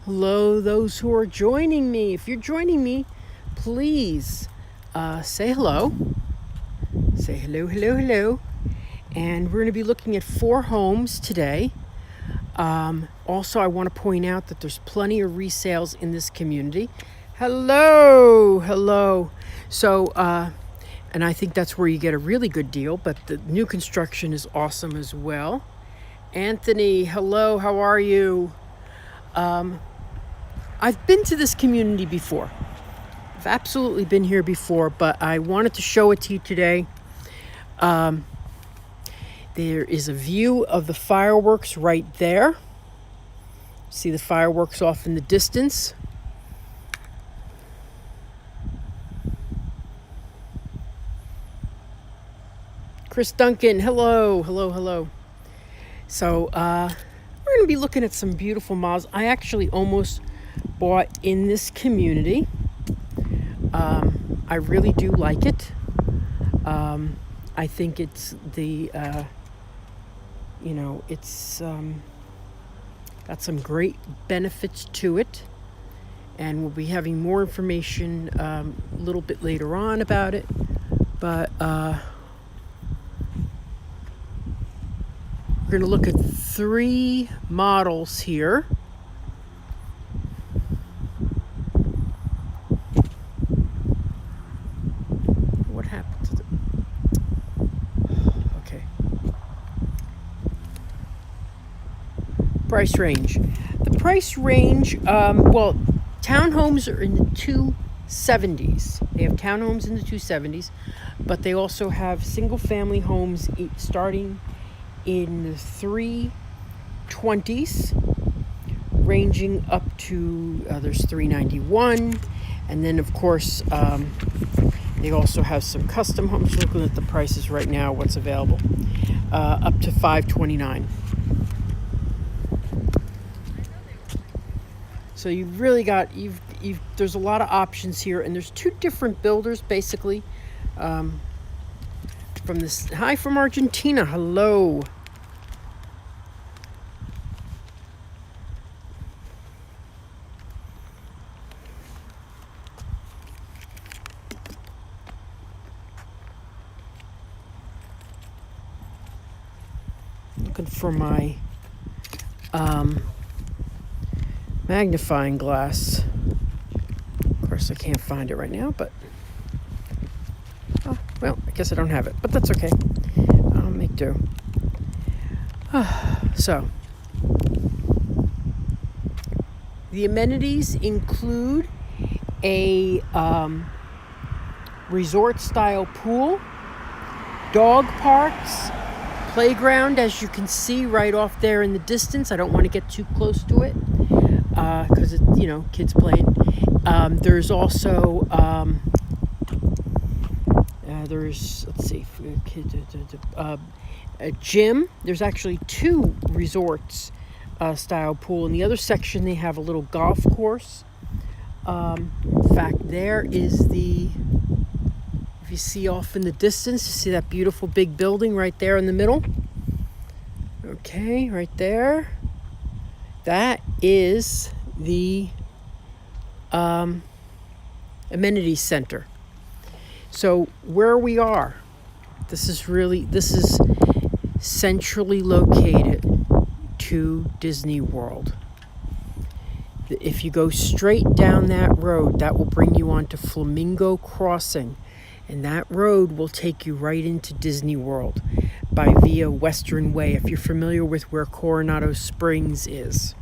Hello, those who are joining me. If you're joining me, please say hello. Say hello, hello, hello. And we're going to be looking at 4 homes today. Also, I want to point out that there's plenty of resales in this community. Hello, hello. So, and I think that's where you get a really good deal, but the new construction is awesome as well. Anthony, hello, how are you? I've been to this community before. I've absolutely been here before, but I wanted to show it to you today. There is a view of the fireworks right there. See the fireworks off in the distance. Chris Duncan, hello, hello, hello. So we're going to be looking at some beautiful malls. I actually almost bought in this community. I really do like it. I think it's the, it's got some great benefits to it. And we'll be having more information a little bit later on about it. But we're going to look at 3 models here. What happened to the... Okay. Price range. The price range, townhomes are in the 270s. They have townhomes in the 270s, but they also have single-family homes starting in the 320s, ranging up to there's 391, and then of course they also have some custom homes. Looking at the prices right now, what's available, up to 529. So you've really got there's a lot of options here, and there's 2 different builders basically. Hi from Argentina. Hello. Looking for my magnifying glass. Of course, I can't find it right now, but well, I guess I don't have it, but that's okay. I'll make do. So, the amenities include a resort-style pool, dog parks, playground, as you can see right off there in the distance. I don't want to get too close to it because it's, kids playing. There's also a gym. There's actually 2 resorts style pool. In the other section, they have a little golf course. In fact, there is if you see off in the distance, you see that beautiful big building right there in the middle. Okay, right there. That is the amenity center. So where we are, this is centrally located to Disney World. If you go straight down that road, that will bring you onto Flamingo Crossing, and that road will take you right into Disney World via Western Way, if you're familiar with where Coronado Springs is.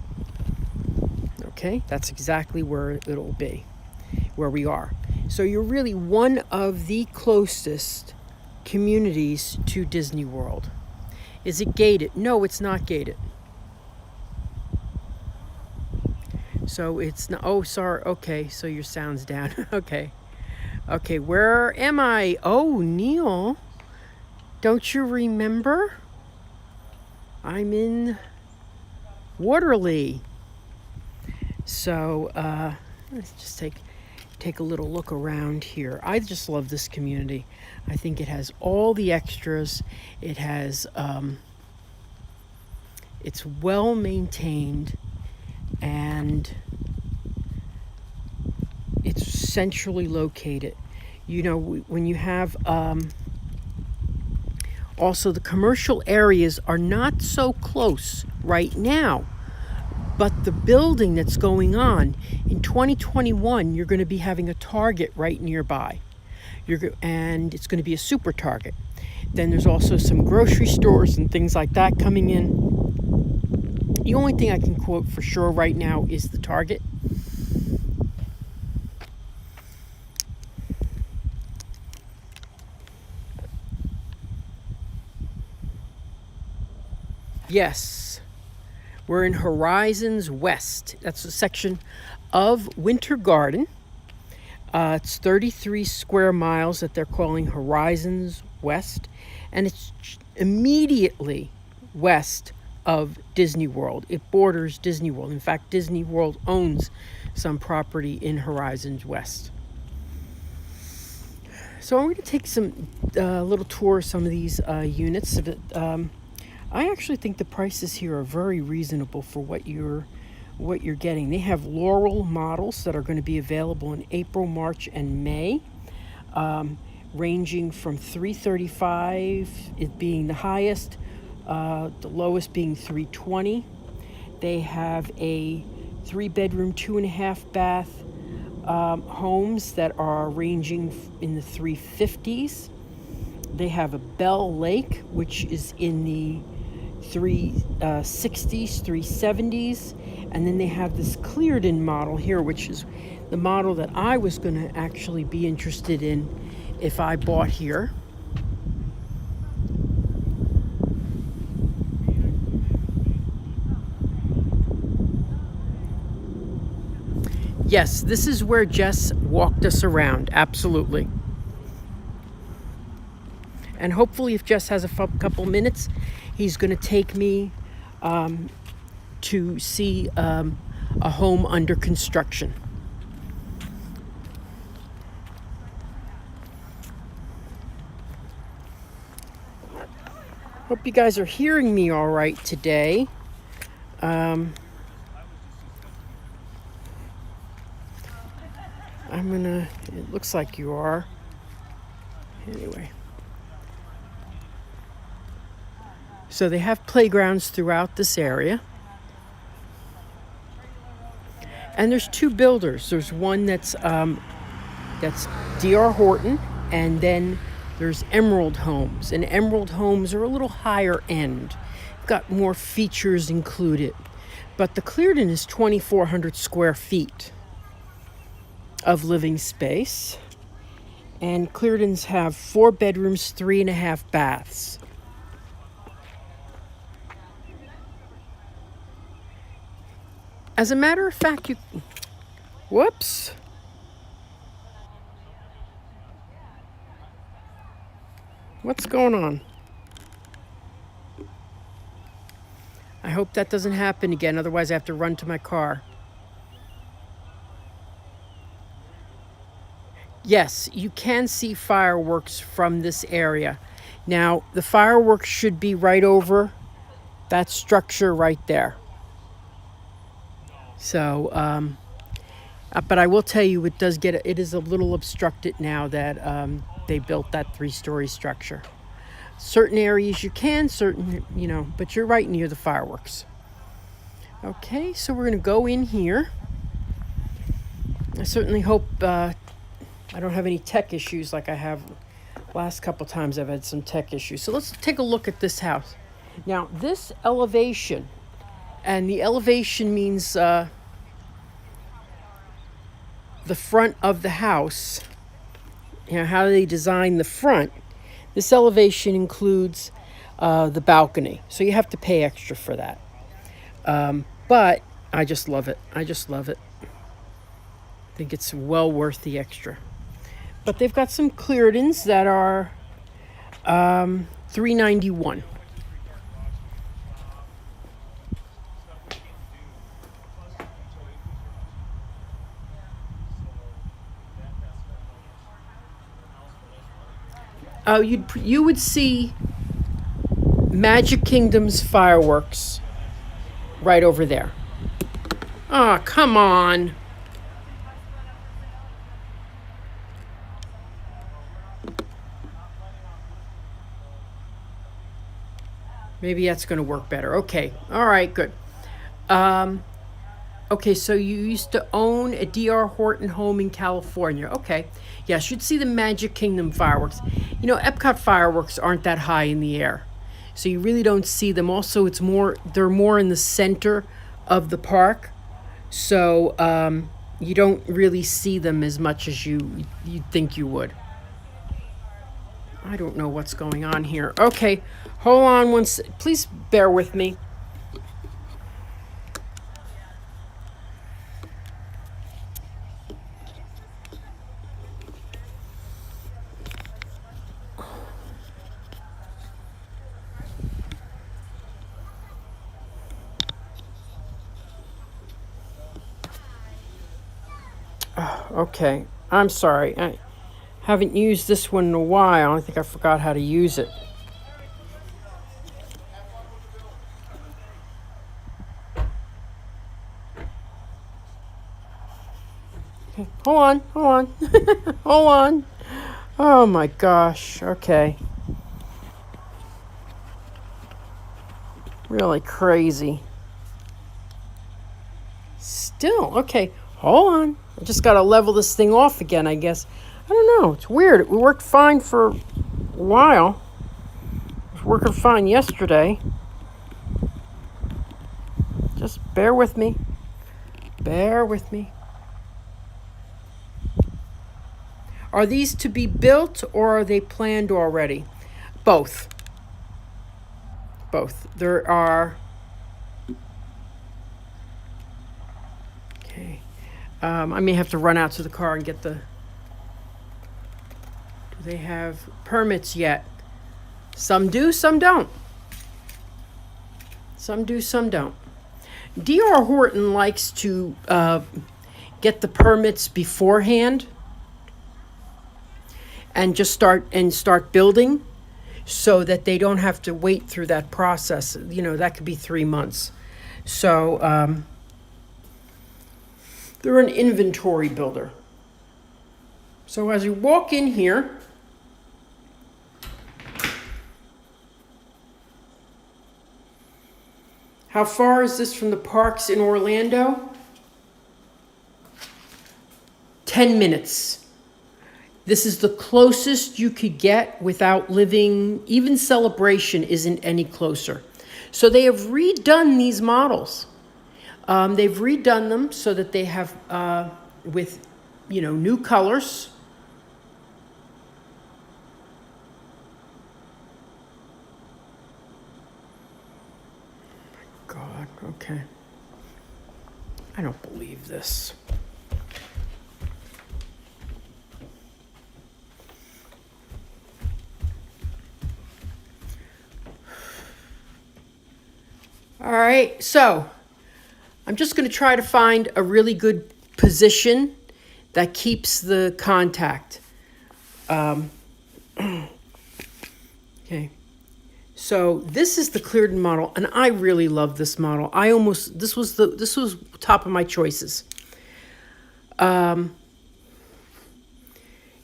Okay, that's exactly where it'll be, where we are. So you're really one of the closest communities to Disney World. Is it gated? No, it's not gated. So it's not, oh, sorry. Okay, so your sound's down. Okay, where am I? Oh, Neil, don't you remember? I'm in Waterley. So let's just take a little look around here. I just love this community. I think it has all the extras. It has it's well maintained. and it's centrally located. You know, when you have also the commercial areas are not so close right now, but the building that's going on in 2021, you're going to be having a Target right nearby. And it's going to be a super Target. Then there's also some grocery stores and things like that coming in. The only thing I can quote for sure right now is the Target. Yes, we're in Horizons West. That's a section of Winter Garden. It's 33 square miles that they're calling Horizons West, and it's immediately west of Disney World. It borders Disney World. In fact, Disney World owns some property in Horizons West. So I'm going to take some little tour of some of these units. I actually think the prices here are very reasonable for what you're getting. They have Laurel models that are going to be available in April, March, and May, ranging from $335, it being the highest, the lowest being $320. They have a 3-bedroom, 2.5 bath homes that are ranging in the $350s. They have a Bell Lake, which is in the $360s, $370s. And then they have this Clearden model here, which is the model that I was going to actually be interested in if I bought here. Yes, this is where Jess walked us around, absolutely. And hopefully if Jess has a couple minutes, he's going to take me to see a home under construction. Hope you guys are hearing me all right today. It looks like you are. Anyway. So they have playgrounds throughout this area. And there's two builders. There's one that's D.R. Horton, and then there's Emerald Homes. And Emerald Homes are a little higher end. Got more features included. But the Clearden is 2,400 square feet of living space. And Cleardens have 4 bedrooms, 3.5 baths. As a matter of fact, whoops. What's going on? I hope that doesn't happen again, otherwise I have to run to my car. Yes, you can see fireworks from this area. Now, the fireworks should be right over that structure right there. So, but I will tell you, it is a little obstructed now that they built that 3-story structure. Certain areas you can, but you're right near the fireworks. Okay, so we're going to go in here. I certainly hope I don't have any tech issues like I have last couple times I've had some tech issues. So let's take a look at this house. Now, this elevation, and the elevation means the front of the house, how they design the front. This elevation includes the balcony, so you have to pay extra for that. But I just love it. I think it's well worth the extra. But they've got some Cleardens that are $391. You would see Magic Kingdom's fireworks right over there. Oh, come on. Maybe that's going to work better. Okay. All right, good. Um, okay, so you used to own a D.R. Horton home in California. Okay. Yes, you'd see the Magic Kingdom fireworks. You know, Epcot fireworks aren't that high in the air. So you really don't see them. Also, they're more in the center of the park. So you don't really see them as much as you'd think you would. I don't know what's going on here. Okay, hold on please bear with me. Okay, I'm sorry. I haven't used this one in a while. I think I forgot how to use it. Okay, hold on. Hold on. Oh my gosh. Okay. Really crazy. Still, okay. Hold on. I just got to level this thing off again, I guess. I don't know. It's weird. It worked fine for a while. It was working fine yesterday. Just bear with me. Bear with me. Are these to be built or are they planned already? Both. Both. There are. Okay. I may have to run out to the car and get the. Do they have permits yet? Some do, some don't. Some do, some don't. D.R. Horton likes to get the permits beforehand and just start building so that they don't have to wait through that process. You know, that could be 3 months. So they're an inventory builder. So as you walk in here, how far is this from the parks in Orlando? 10 minutes. This is the closest you could get without living, even Celebration isn't any closer. So they have redone these models. They've redone them so that they have, with, new colors. God, okay. I don't believe this. All right, so I'm just going to try to find a really good position that keeps the contact. Okay, so this is the Clearden model, and I really love this model. This was top of my choices. You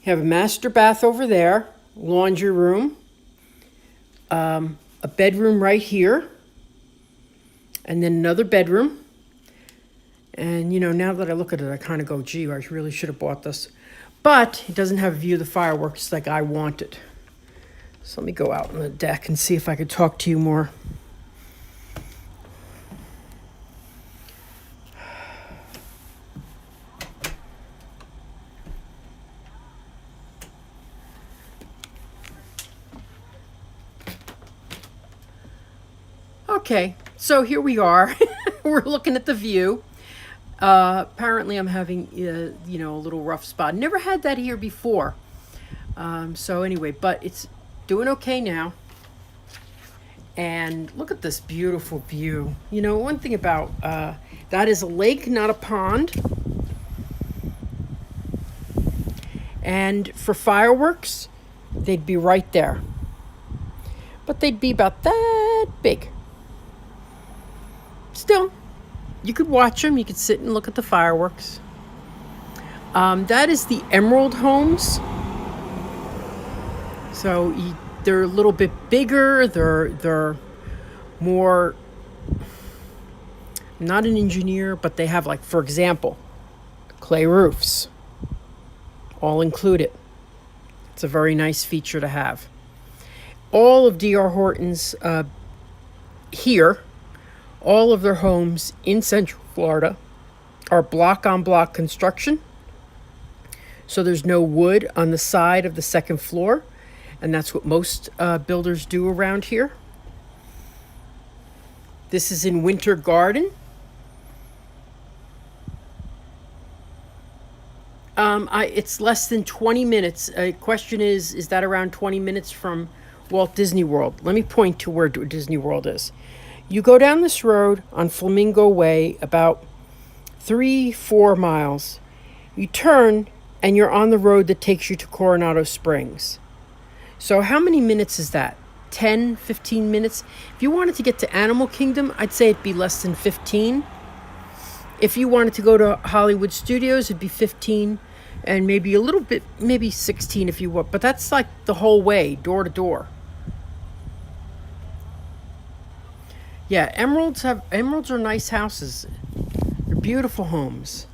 have a master bath over there, laundry room, a bedroom right here, and then another bedroom. And, now that I look at it, I kind of go, gee, I really should have bought this. But it doesn't have a view of the fireworks like I wanted. So let me go out on the deck and see if I could talk to you more. Okay, so here we are. We're looking at the view. Apparently I'm having, a little rough spot. Never had that here before. So anyway, but it's doing okay now. And look at this beautiful view. One thing about that is a lake, not a pond. And for fireworks, they'd be right there. But they'd be about that big. Still, You could watch them. You could sit and look at the fireworks. That is the Emerald Homes. So they're a little bit bigger. They're more. I'm not an engineer, but they have, like, for example, clay roofs, all included. It's a very nice feature to have. All of D.R. Horton's here, all of their homes in Central Florida are block-on-block construction. So there's no wood on the side of the second floor, and that's what most builders do around here. This is in Winter Garden. It's less than 20 minutes. Question is that around 20 minutes from Walt Disney World? Let me point to where Disney World is. You go down this road on Flamingo Way about 3-4 miles. You turn and you're on the road that takes you to Coronado Springs. So how many minutes is that? 10, 15 minutes? If you wanted to get to Animal Kingdom, I'd say it'd be less than 15. If you wanted to go to Hollywood Studios, it'd be 15, and maybe a little bit, maybe 16 if you want. But that's like the whole way, door to door. Yeah, emeralds are nice houses. They're beautiful homes.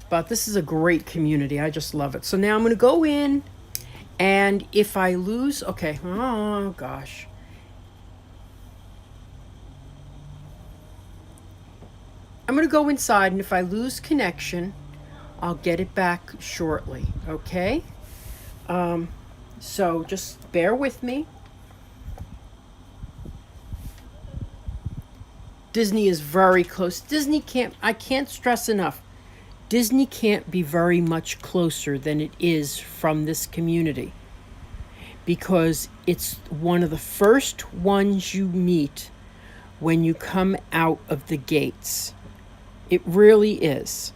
But this is a great community. I just love it. So now I'm going to go in, and if I lose, okay, oh gosh. I'm going to go inside, and if I lose connection, I'll get it back shortly, okay? So just bear with me. Disney is very close. I can't stress enough, Disney can't be very much closer than it is from this community, because it's one of the first ones you meet when you come out of the gates. It really is.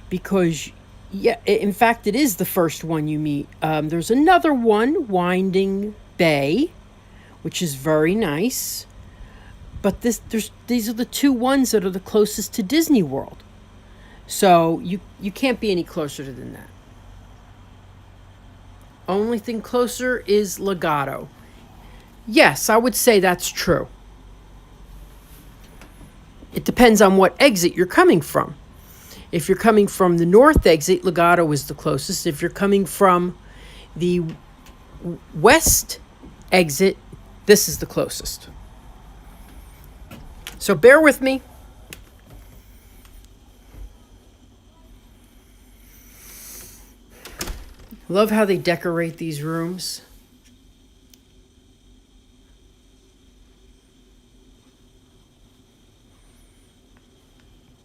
Because, yeah, in fact, it is the first one you meet. There's another one, Winding Bay, which is very nice. But these are the two ones that are the closest to Disney World. So you can't be any closer than that. Only thing closer is Legato. Yes, I would say that's true. It depends on what exit you're coming from. If you're coming from the north exit, Legato is the closest. If you're coming from the west exit, this is the closest. So bear with me. Love how they decorate these rooms.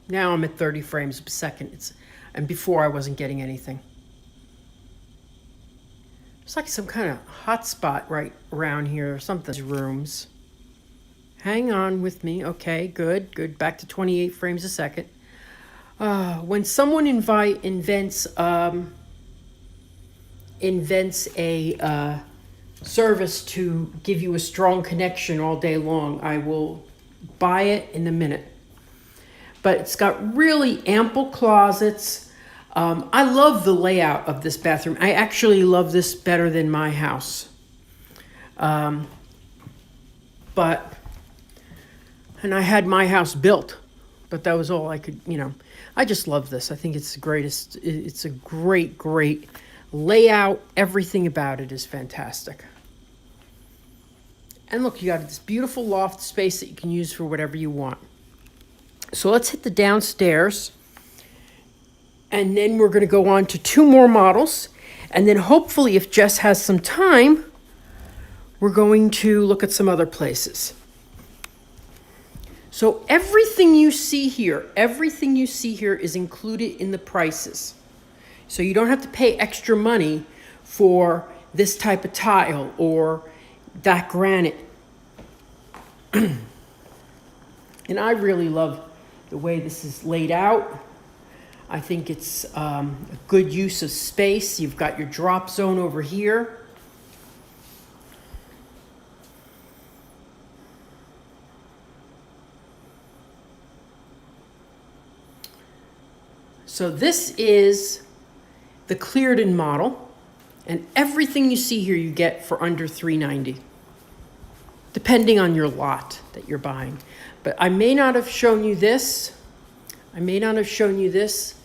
Now I'm at 30 frames per second. And before I wasn't getting anything. It's like some kind of hotspot right around here or something. These rooms. Hang on with me. Okay, good. Back to 28 frames a second. When someone invents a service to give you a strong connection all day long, I will buy it in a minute. But it's got really ample closets. I love the layout of this bathroom. I actually love this better than my house. And I had my house built, but that was all I could, I just love this. I think it's the greatest. It's a great layout. Everything about it is fantastic. And look, you got this beautiful loft space that you can use for whatever you want. So let's hit the downstairs, and then we're going to go on to 2 more models, and then hopefully, if Jess has some time, we're going to look at some other places. So everything you see here is included in the prices. So you don't have to pay extra money for this type of tile or that granite. And I really love the way this is laid out. I think it's a good use of space. You've got your drop zone over here. So this is the cleared-in model, and everything you see here you get for under $390, depending on your lot that you're buying. But I may not have shown you this. I may not have shown you this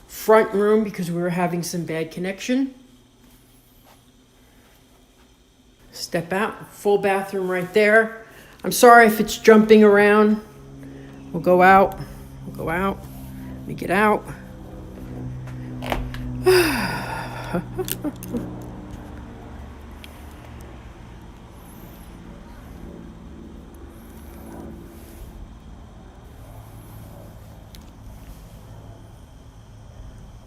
front room because we were having some bad connection. Step out, full bathroom right there. I'm sorry if it's jumping around. We'll go out. We'll go out. Let me get out.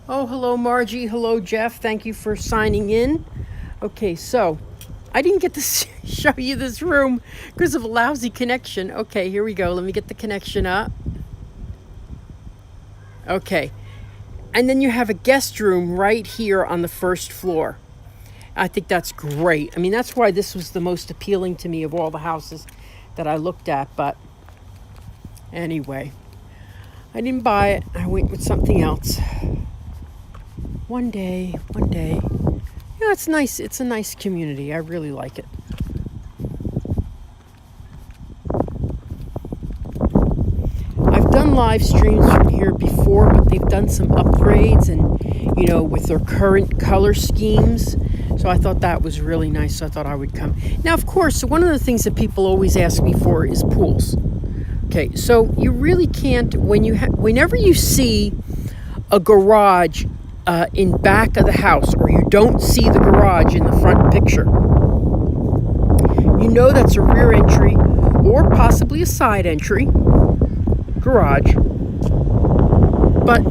Oh, hello, Margie. Hello, Jeff. Thank you for signing in. Okay, so I didn't get to show you this room because of a lousy connection. Okay, here we go. Let me get the connection up. Okay. And then you have a guest room right here on the first floor. I think that's great. I mean, that's why this was the most appealing to me of all the houses that I looked at. But anyway, I didn't buy it. I went with something else. One day. Yeah, it's nice. It's a nice community. I really like it. I've done live streams from here before, but they've done some upgrades and, with their current color schemes. So I thought that was really nice. So I thought I would come. Now, of course, one of the things that people always ask me for is pools. Okay, so you really can't, whenever you see a garage in back of the house, or you don't see the garage in the front picture, that's a rear entry or possibly a side entry garage, but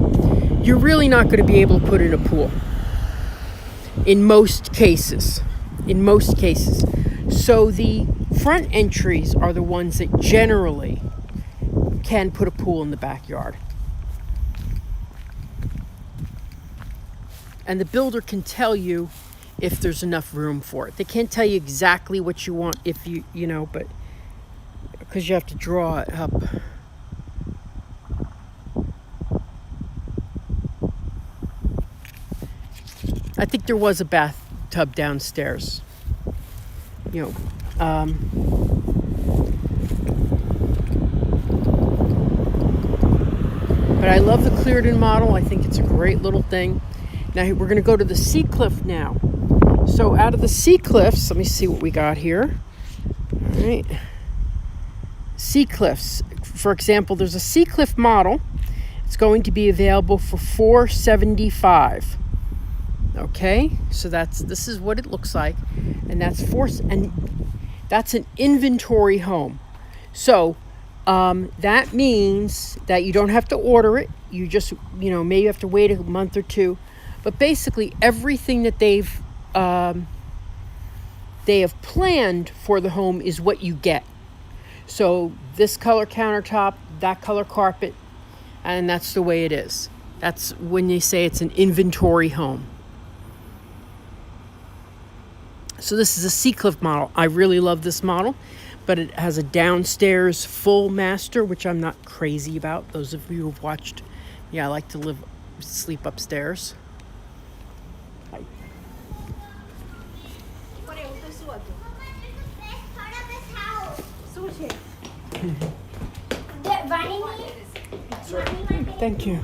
you're really not going to be able to put in a pool in most cases. So the front entries are the ones that generally can put a pool in the backyard. And the builder can tell you if there's enough room for it. They can't tell you exactly what you want if but because you have to draw it up. I think there was a bathtub downstairs. But I love the cleared-in model. I think it's a great little thing. Now we're going to go to the sea cliff now. So out of the sea cliffs, let me see what we got here. All right. Sea cliffs. For example, there's a sea cliff model. It's going to be available for $475. Okay, so this is what it looks like, and that's an inventory home. So that means that you don't have to order it. You just maybe have to wait a month or two, but basically everything that they have planned for the home is what you get. So this color countertop, that color carpet, and that's the way it is. That's when they say it's an inventory home. So this is a Sea Cliff model. I really love this model, but it has a downstairs full master, which I'm not crazy about. Those of you who've watched, I like to sleep upstairs. Thank you.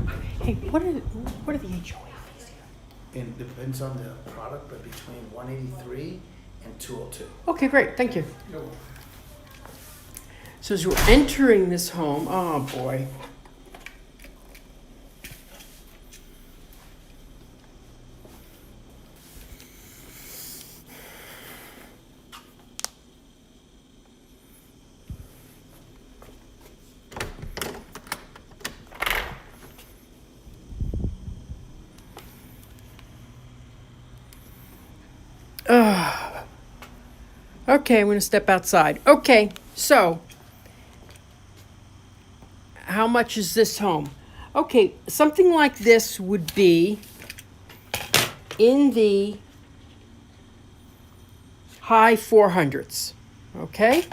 Hey, what are the HOA fees here? It depends on the product, but between 183 and 202. Okay, great. Thank you. So as we're entering this home, oh boy. Okay, I'm going to step outside. Okay, so how much is this home? Okay, something like this would be in the high 400s. Okay,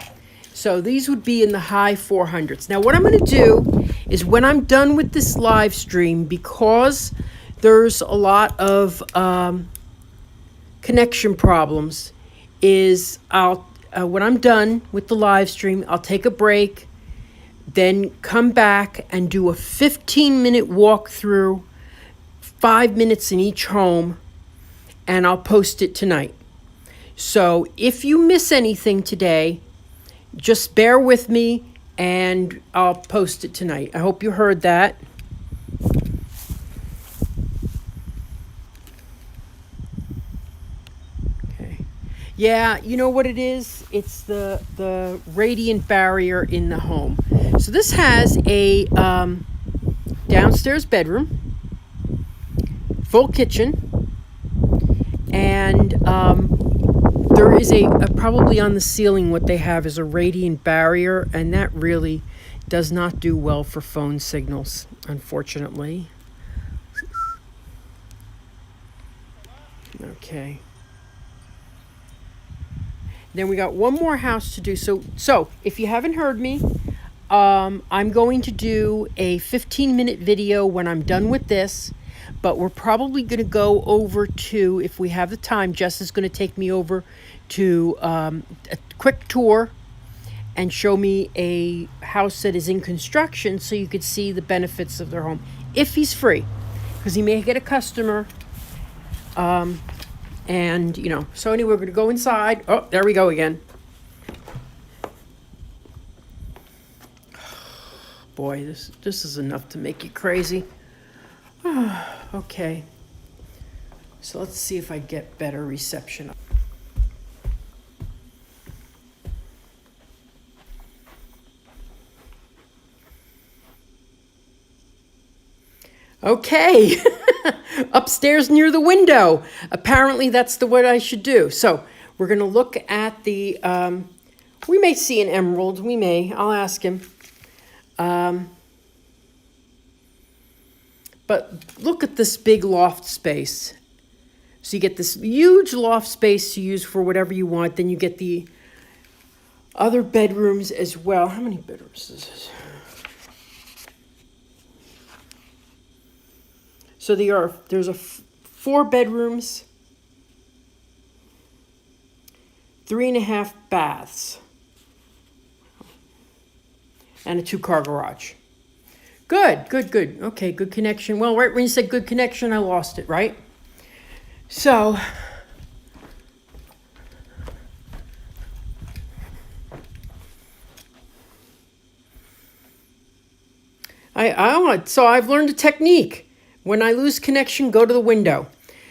so these would be in the high 400s. Now, what I'm going to do is when I'm done with this live stream, because there's a lot of connection problems, is I'll when I'm done with the live stream, I'll take a break, then come back and do a 15-minute walkthrough, 5 minutes in each home, and I'll post it tonight. So if you miss anything today, just bear with me and I'll post it tonight. I hope you heard that. Okay. Yeah, you know what it is? It's the radiant barrier in the home. So this has a downstairs bedroom, full kitchen, and there is a probably on the ceiling what they have is a radiant barrier, and that really does not do well for phone signals, unfortunately. Okay. Then we got one more house to do. So if you haven't heard me, I'm going to do a 15-minute video when I'm done with this. But we're probably going to go over to, if we have the time, Jess is going to take me over to a quick tour and show me a house that is in construction so you could see the benefits of their home. If he's free, because he may get a customer. And, you know, so anyway, we're going to go inside. Oh, there we go again. Boy, this is enough to make you crazy. Okay, so let's see if I get better reception. Okay, upstairs near the window. Apparently that's what I should do. So we're going to look at the, we may see an emerald, we may, I'll ask him. But look at this big loft space. So you get this huge loft space to use for whatever you want. Then you get the other bedrooms as well. How many bedrooms is this? So there's 4 bedrooms, 3.5 baths, and a 2-car garage. Good. Okay, good connection. Well, right when you said good connection, I lost it, right? So, so I've learned a technique. When I lose connection, go to the window.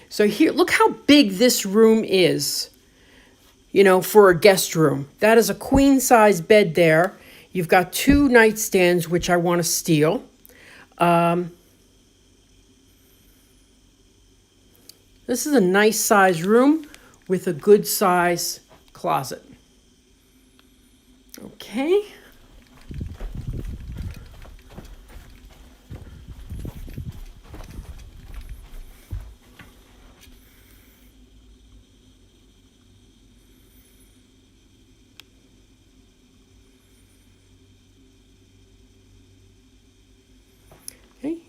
So here, look how big this room is, you know, for a guest room. That is a queen size bed there. You've got 2 nightstands, which I want to steal. This is a nice size room with a good size closet. Okay.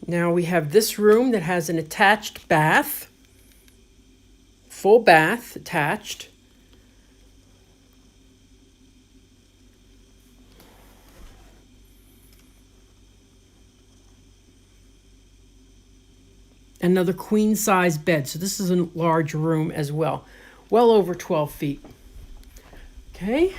Now we have this room that has an attached bath, full bath attached. Another queen size bed. So this is a large room as well. Well over 12 feet. Okay.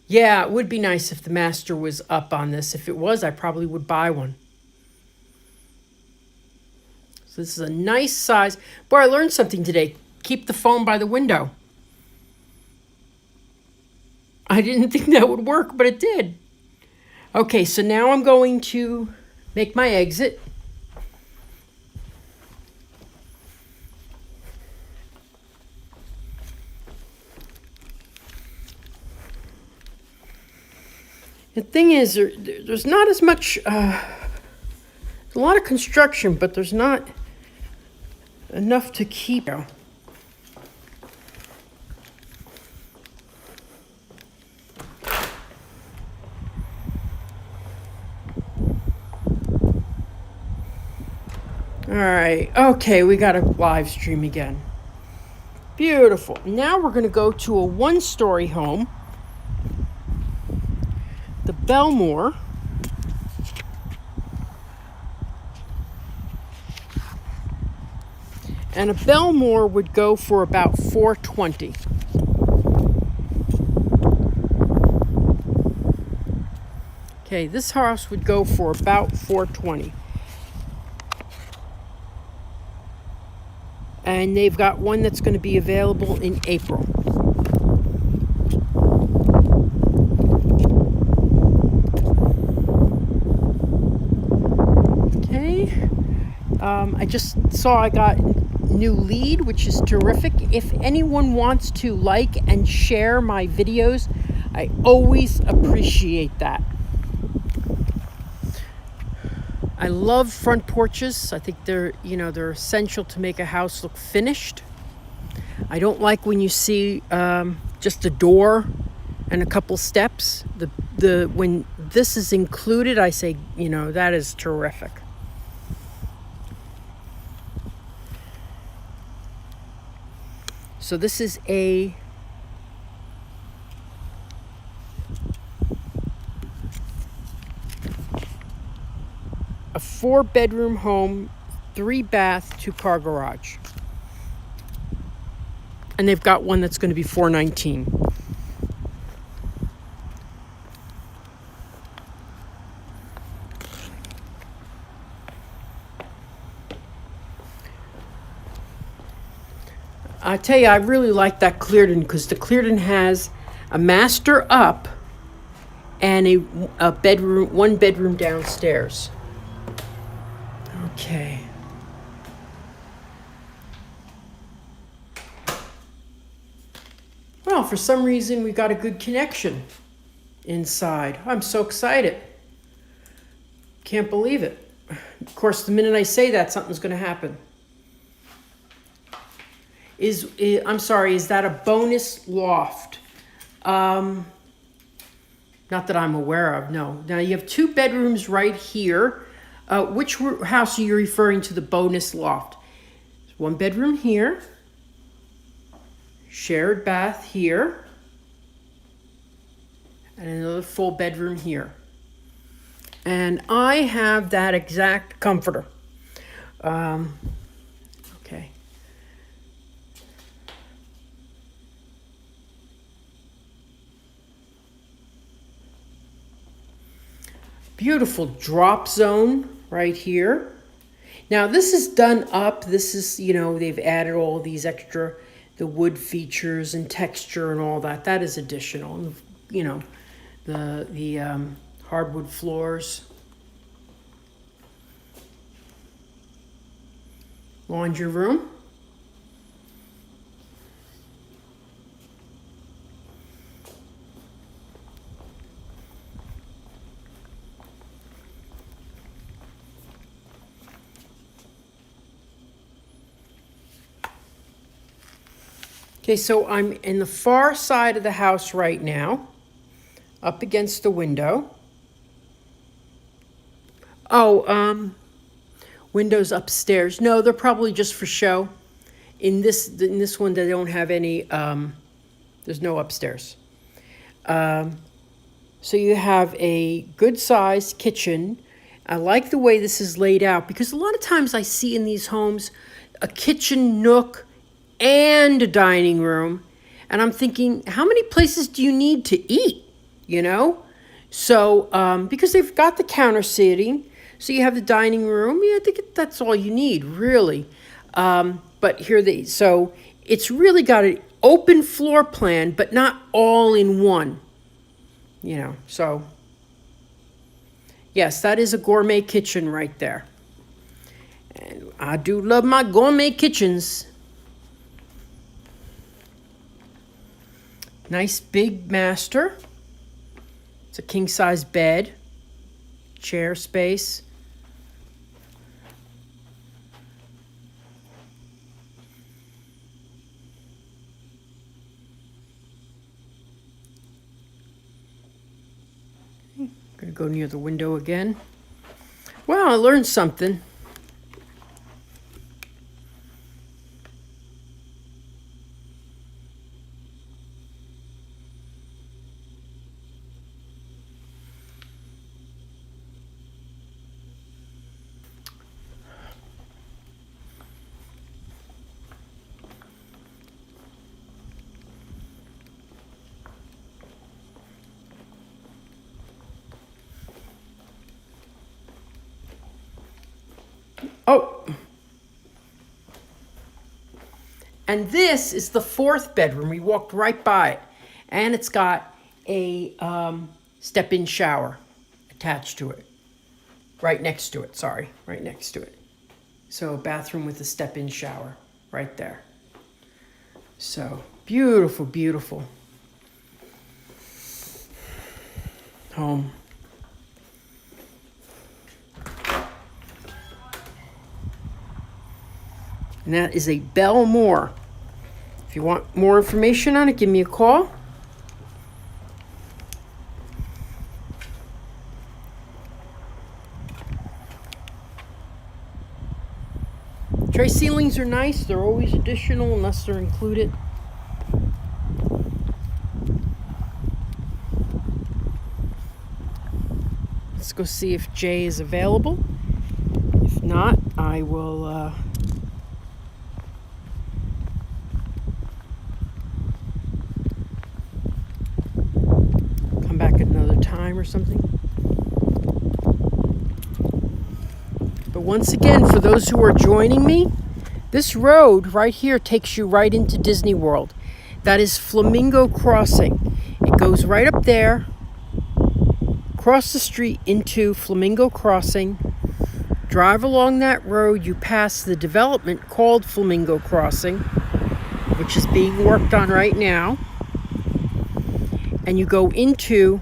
Yeah, it would be nice if the master was up on this. If it was, I probably would buy one. So this is a nice size. Boy, I learned something today. Keep the phone by the window. I didn't think that would work, but it did. Okay, so now I'm going to make my exit. The thing is, there's not as much A lot of construction, but there's not enough to keep. All right, okay, we got a live stream again. Beautiful. Now we're going to go to a one-story home, the Belmore. And a Belmore would go for about $420. Okay, this house would go for about $420. And they've got one that's going to be available in April. Okay. I just saw I got new lead, which is terrific. If anyone wants to like and share my videos, I always appreciate that. I love front porches. I think they're essential to make a house look finished. I don't like when you see just a door and a couple steps. When this is included, I say, that is terrific. So this is a four-bedroom home, 3-bath, 2-car garage. And they've got one that's going to be $419. I tell you, I really like that Clearden because the Clearden has a master up and a bedroom, 1-bedroom downstairs. Okay. Well, for some reason, we got a good connection inside. I'm so excited. Can't believe it. Of course, the minute I say that, something's going to happen. I'm sorry, is that a bonus loft? Not that I'm aware of, no. Now, you have 2 bedrooms right here. Which house are you referring to the bonus loft? 1 bedroom here. Shared bath here. And another full bedroom here. And I have that exact comforter. Okay. Beautiful drop zone right here. Now this is done up. This is, they've added all these extra, the wood features and texture and all that. That is additional. The hardwood floors. Laundry room. Okay, so I'm in the far side of the house right now, up against the window. Windows upstairs. No, they're probably just for show. In this one, they don't have any, there's no upstairs. So you have a good-sized kitchen. I like the way this is laid out because a lot of times I see in these homes a kitchen nook and a dining room. And I'm thinking, how many places do you need to eat? So, because they've got the counter seating, so you have the dining room. Yeah, I think that's all you need, really. But here so it's really got an open floor plan, but not all in one. So yes, that is a gourmet kitchen right there. And I do love my gourmet kitchens. Nice big master. It's a king-size bed, chair space. Gonna go near the window again. Well, I learned something. Oh, and this is the 4th bedroom. We walked right by it. And it's got a step-in shower attached to it. Right next to it, sorry. Right next to it. So a bathroom with a step-in shower right there. So beautiful, beautiful home. And that is a Belmore. If you want more information on it, give me a call. Tray ceilings are nice. They're always additional unless they're included. Let's go see if Jay is available. If not, I will come back at another time or something. But once again, for those who are joining me, this road right here takes you right into Disney World. That is Flamingo Crossing. It goes right up there, across the street into Flamingo Crossing. Drive along that road, you pass the development called Flamingo Crossing, which is being worked on right now. And you go into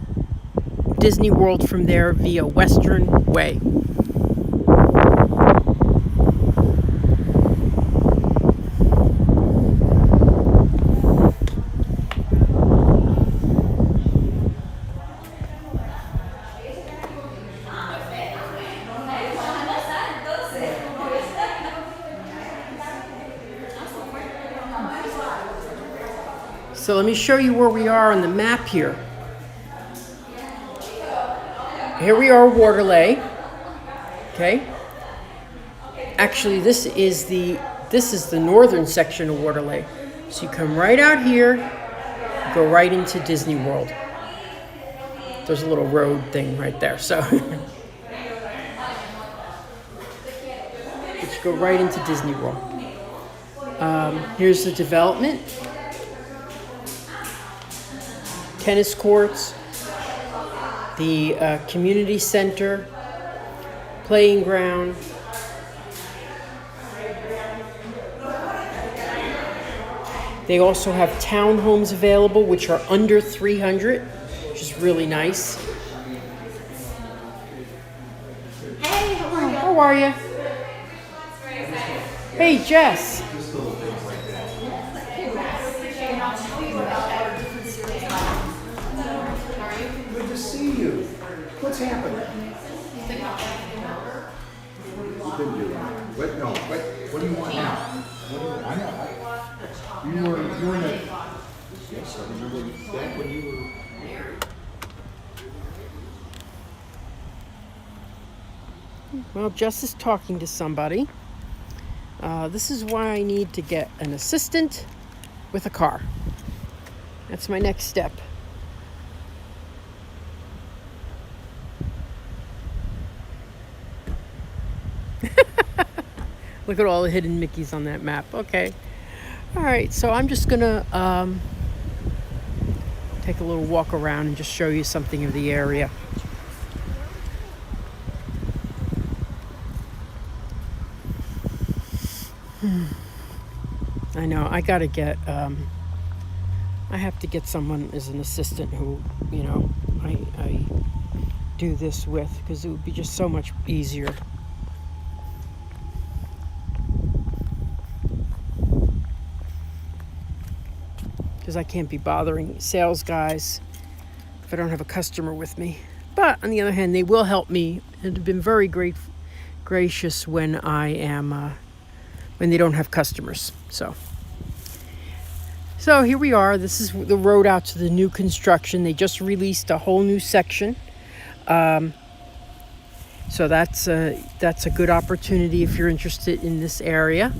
Disney World from there via Western Way. So let me show you where we are on the map here. Here we are, Waterlay. Okay. Actually, this is the northern section of Waterlay. So you come right out here, go right into Disney World. There's a little road thing right there. So let's go right into Disney World. Here's the development. Tennis courts, the community center, playing ground. They also have townhomes available, which are under 300, which is really nice. Hey, how are you? How are you? Hey, Jess. Good to see you. What's happening? What did you want? What? No. What do you want now? What do you want? I know. You were in a. Yes, I remember back when you were married. Well, Jess is talking to somebody. This is why I need to get an assistant with a car. That's my next step. Look at all the hidden Mickeys on that map. Okay. All right, so I'm just gonna take a little walk around and just show you something of the area. I know, I gotta get, I have to get someone as an assistant who, you know, I do this with, because it would be just so much easier. Because I can't be bothering sales guys if I don't have a customer with me. But on the other hand, they will help me and have been very gracious when I am when they don't have customers. So here we are. This is the road out to the new construction. They just released a whole new section. So that's a good opportunity if you're interested in this area.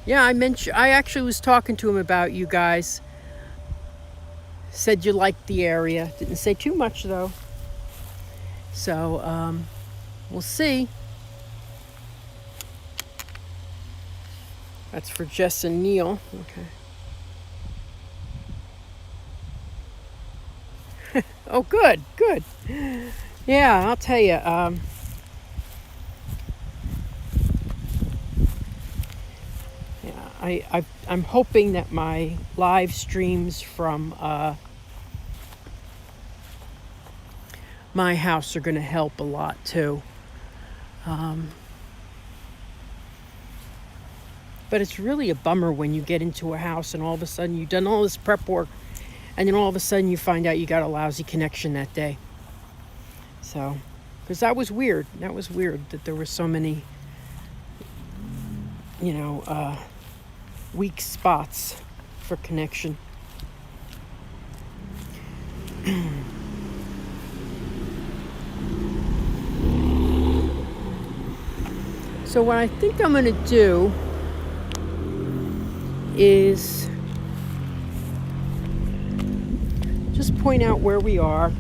Yeah, I actually was talking to him about you guys. Said you liked the area. Didn't say too much though. So we'll see. That's for Jess and Neil. Okay. Oh, good. Yeah, I'll tell you. I'm hoping that my live streams from my house are going to help a lot too. But it's really a bummer when you get into a house and all of a sudden you've done all this prep work and then all of a sudden you find out you got a lousy connection that day. So, because that was weird. That was weird that there were so many, weak spots for connection. So what I think I'm going to do is just point out where we are.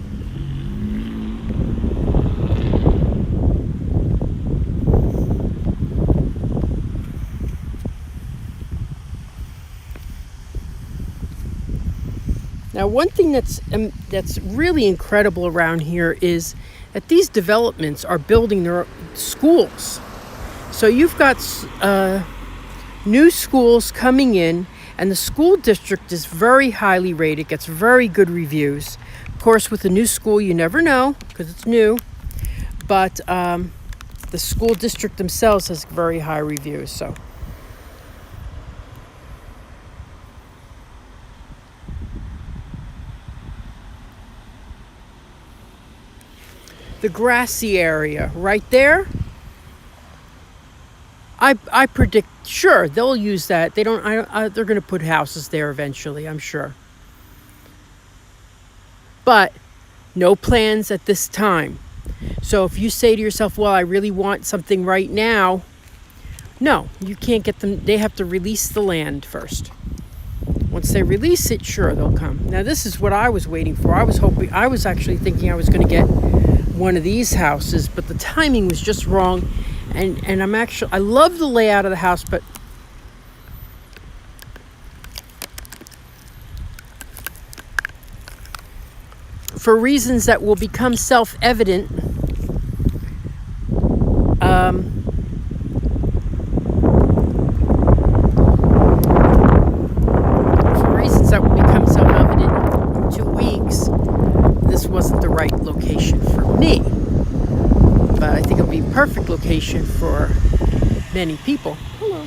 Now, one thing that's really incredible around here is that these developments are building their schools. So you've got new schools coming in, and the school district is very highly rated, gets very good reviews. Of course, with a new school, you never know because it's new, but the school district themselves has very high reviews. So. The grassy area right there, I predict, sure, they'll use that. They're going to put houses there eventually, I'm sure. But no plans at this time. So if you say to yourself, well, I really want something right now, no, you can't get them. They have to release the land first. Once they release it, sure, they'll come. Now, this is what I was waiting for. I was actually thinking I was going to get one of these houses, but the timing was just wrong. And I love the layout of the house, but for reasons that will become self-evident, in 2 weeks, this wasn't the right location for me. But I think it'll be a perfect location for many people. Hello.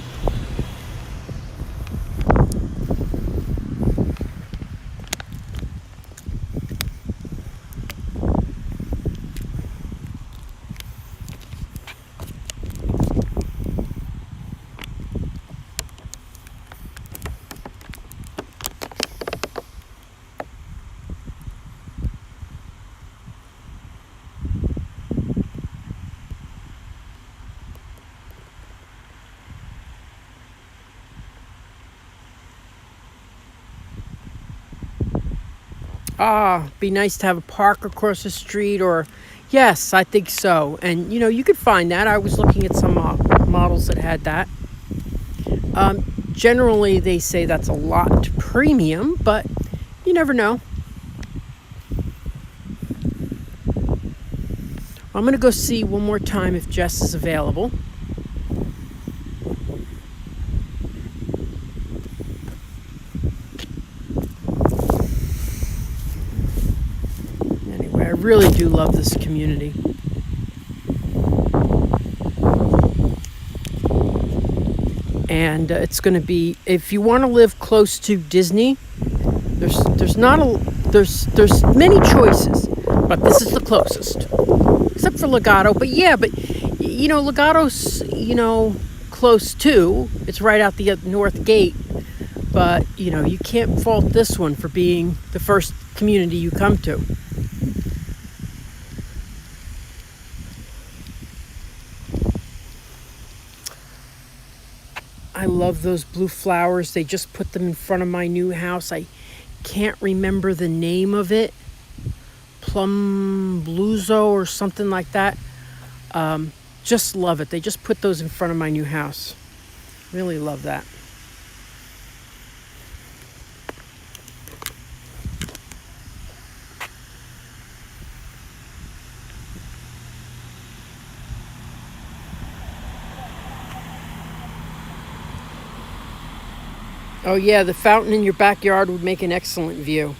Be nice to have a park across the street, or yes, I think so. And you could find that. I was looking at some models that had that. Generally, they say that's a lot premium, but you never know. I'm going to go see one more time if Jess is available. I really do love this community. And it's going to be, if you want to live close to Disney, there's many choices, but this is the closest, except for Legato. But Legato's close too. It's right out the north gate. But you can't fault this one for being the first community you come to. I love those blue flowers. They just put them in front of my new house. I can't remember the name of it. Plum Bluzo or something like that. Just love it. They just put those in front of my new house. Really love that. Oh yeah, the fountain in your backyard would make an excellent view.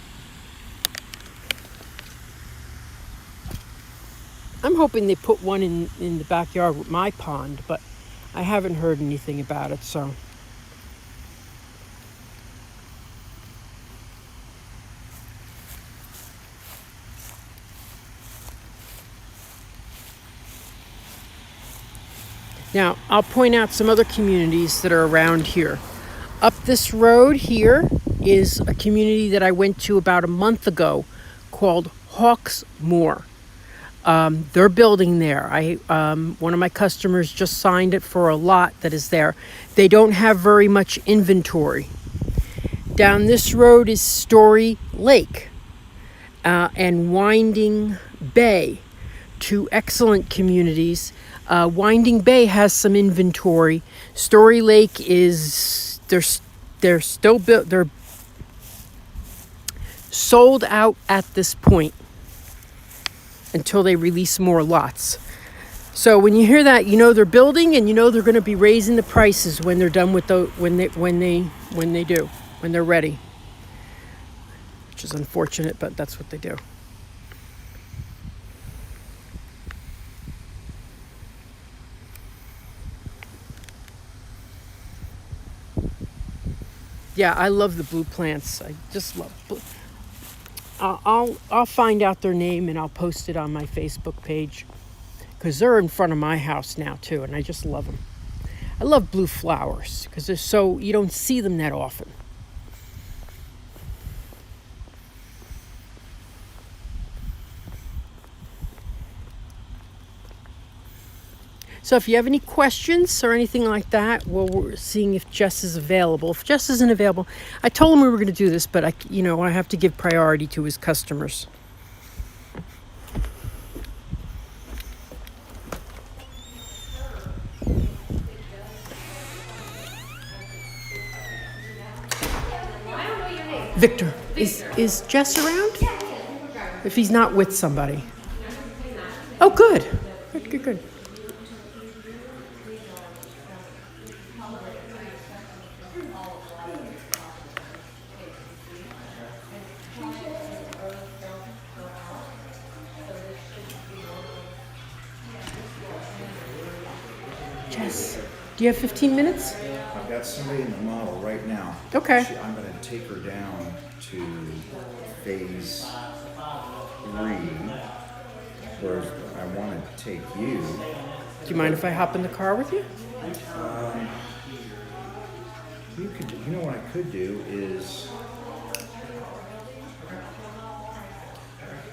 I'm hoping they put one in the backyard with my pond, but I haven't heard anything about it, so. Now, I'll point out some other communities that are around here. Up this road here is a community that I went to about a month ago called Hawksmoor. They're building there. One of my customers just signed it for a lot that is there. They don't have very much inventory. Down this road is Story Lake and Winding Bay, two excellent communities. Winding Bay has some inventory. Story Lake is they're still built. They're sold out at this point until they release more lots. So when you hear that, they're building, and they're going to be raising the prices when they're done with when they're ready. Which is unfortunate, but that's what they do. Yeah, I love the blue plants. I just love blue. I'll find out their name and I'll post it on my Facebook page, because they're in front of my house now too, and I just love them. I love blue flowers because you don't see them that often. So if you have any questions or anything like that, we're seeing if Jess is available. If Jess isn't available, I told him we were going to do this, but I have to give priority to his customers. Victor, is Jess around? If he's not with somebody. Oh, good. Good. Jess, do you have 15 minutes? I've got somebody in the model right now. Okay. I'm going to take her down to phase 3, where I want to take you. Do you mind if I hop in the car with you? You know what I could do is,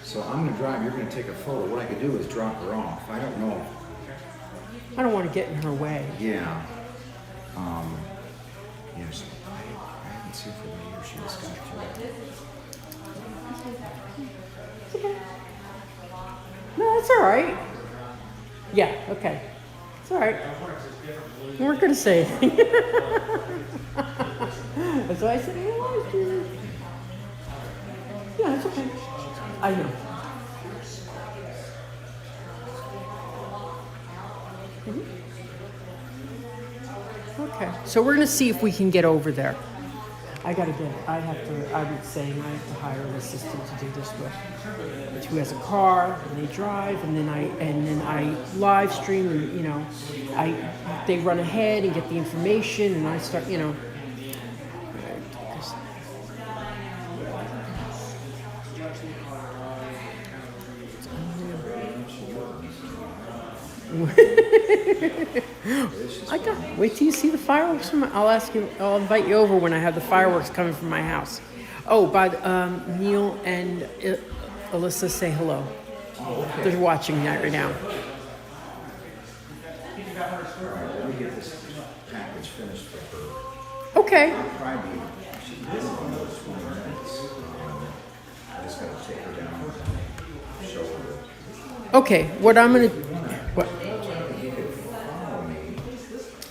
so I'm going to drive, you're going to take a photo. What I could do is drop her off. I don't know. I don't want to get in her way. Yeah. Yes. I haven't seen her here. She just got here. No, that's all right. Yeah, okay. It's all right. We weren't going to say anything. That's why I said, yeah, it's okay. I know. Okay, so we're going to see if we can get over there. I would say I have to hire an assistant to do this with, who has a car and they drive, and then I live stream, and they run ahead and get the information, and I start, wait till you see the fireworks I'll invite you over when I have the fireworks coming from my house. Oh, Neil and Alyssa, say hello. They're watching that right now. Let me get this package finished for her. Okay. Probably, she's been on those 20 minutes. I just gotta take her down and show her. Okay, what I'm gonna, what?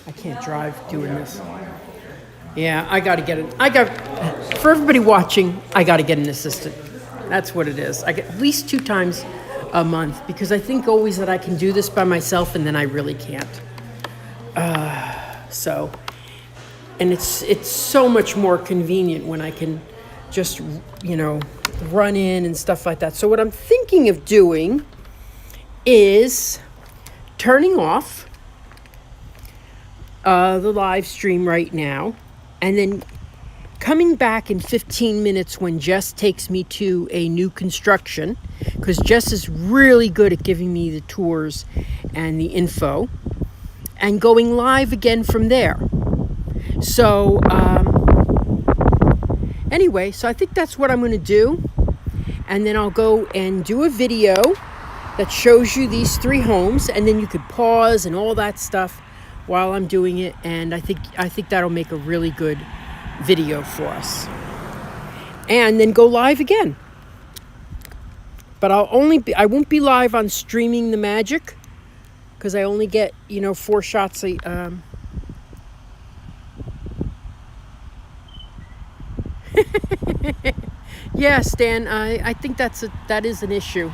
I can't drive doing this. Yeah, for everybody watching, I gotta get an assistant. That's what it is. I get at least 2 times a month, because I think always that I can do this by myself, and then I really can't. And it's so much more convenient when I can just, run in and stuff like that. So what I'm thinking of doing is turning off the live stream right now, and then coming back in 15 minutes when Jess takes me to a new construction, because Jess is really good at giving me the tours and the info, and going live again from there. So anyway, so I think that's what I'm going to do, and then I'll go and do a video that shows you these 3 homes, and then you could pause and all that stuff while I'm doing it, and I think that'll make a really good video for us. And then go live again. But I won't be live on Streaming the Magic, because I only get 4 shots Yeah, Stan, I think that is an issue.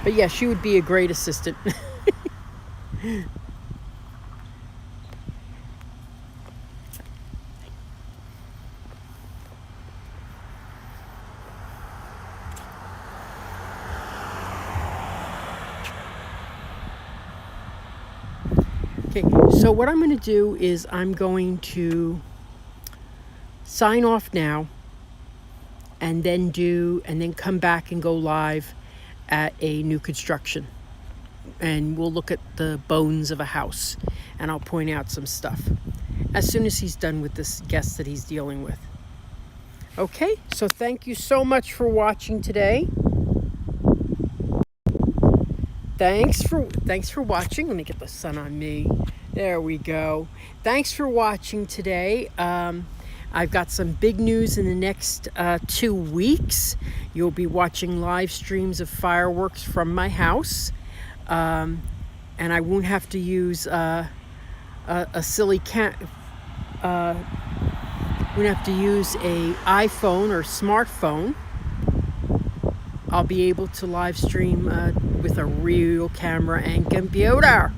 But yeah, she would be a great assistant. Okay, so what I'm going to do is I'm going to sign off now, and then come back and go live at a new construction, and we'll look at the bones of a house, and I'll point out some stuff as soon as he's done with this guest that he's dealing with. Okay, so thank you so much for watching today. Thanks for watching. Let me get the sun on me. There we go. Thanks for watching today. I've got some big news in the next 2 weeks. You'll be watching live streams of fireworks from my house. And I won't have to use won't have to use a iPhone or smartphone. I'll be able to live stream with a real camera and computer.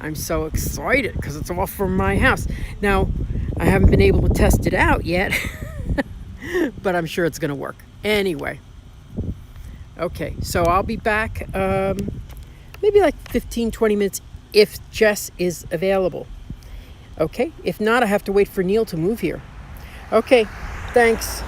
I'm so excited because it's all from my house. Now, I haven't been able to test it out yet, but I'm sure it's going to work. Anyway, okay, so I'll be back maybe like 15, 20 minutes if Jess is available. Okay, if not, I have to wait for Neil to move here. Okay, thanks.